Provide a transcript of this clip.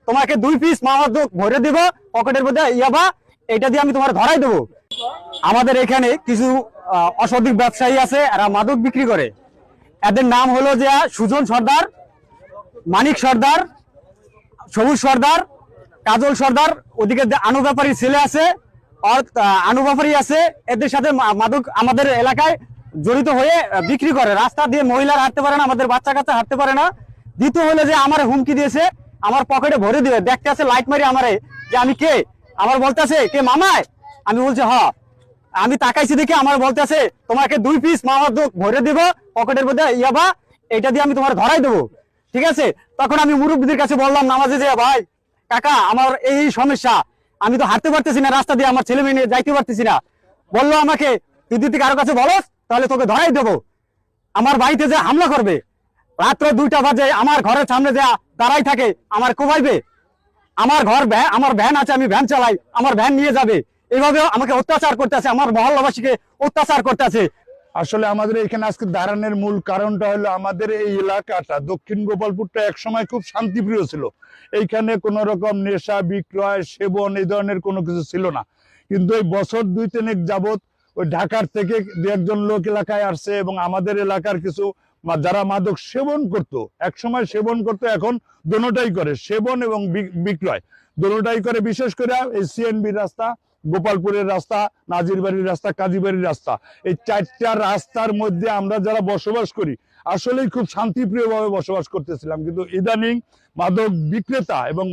তোমাকে 2 পিস মাদক ভরে দেব পকেটের মধ্যে ইয়াবা, এটা দিয়ে আমি তোমার ধরাই দেবো। আমাদের এখানে কিছু অসাধু ব্যবসায়ী আছে, এরা মাদক বিক্রি করে। এদের নাম হলো যে সুজন সর্দার, মানিক সর্দার, সবুজ সর্দার, কাজল সর্দার, ওদিকে আনু ব্যাপারী ছেলে আছে, আনু ব্যাপারী আছে। এদের সাথে মাদক আমাদের এলাকায় জড়িত হয়ে বিক্রি করে। রাস্তা দিয়ে মহিলারা হাঁটতে পারে না, আমাদের বাচ্চা কাচ্চা হাঁটতে পারে না। দ্বিতীয় হলো যে আমার হুমকি দিয়েছে, আমার পকেটে ভরে দিবে, দেখতে আছে লাইট মারি আমারে যে আমি কে। আমার বলতেছে কে মামায়, আমি বলছি হ। আমি তাকাইছি দেখে আমার বলতেছে তোমাকে 2 পিস মাদক ভরে দেবো পকেটের মধ্যে ইয়াবা, এটা দিয়ে আমি তোমার ধরাই দেবো। ঠিক আছে, তখন আমি মুরব্বীদের কাছে বললাম নামাজে যে ভাই কাকা আমার এই সমস্যা, আমি তো হাঁটতে পারতেছি না, রাস্তা দিয়ে আমার ছেলে মেয়ে নিয়ে যাইতে পারতেছি না। বললো আমাকে তুই যদি কারো কাছে বলস তাহলে তোকে ধরাই দেবো, আমার বাড়িতে যে হামলা করবে। রাত্র 2টা বাজে আমার ঘরের সামনে যে দাঁড়াই থাকে, আমার কোবাইবে। আমার আমার ভ্যান আছে, আমি ভ্যান চালাই, আমার ভ্যান নিয়ে যাবে। এইভাবে আমাকে অত্যাচার করতেছে, আমার মহল্লাবাসীকে অত্যাচার করতেছে। আসলে আমাদের এখানে আজকে দাঁড়ানোর মূল কারণটা হলো আমাদের এই এলাকাটা দক্ষিণ গোপালপুরটা একসময় খুব শান্তিপ্রিয় ছিল। এইখানে কোনো রকম নেশা বিক্রয় সেবন এই ধরনের কোনো কিছু ছিল না। কিন্তু এই বছর 2-3 যাবত ওই ঢাকার থেকে 2-1 লোক এলাকায় আসছে এবং আমাদের এলাকার কিছু যারা মাদক সেবন করত, একসময় সেবন করতো, এখন দোনোটাই করে, সেবন এবং বিক্রয় দোনোটাই করে। বিশেষ করে এই সিএনবি রাস্তা, গোপালপুরের রাস্তা, নাজিরবাড়ির রাস্তা, কাজীবাড়ির রাস্তা, এই 4টা রাস্তার মধ্যে আমরা যারা বসবাস করি আসলেই খুব শান্তিপ্রিয়ভাবে বসবাস করতেছিলাম। কিন্তু ইদানিং মাদক বিক্রেতা এবং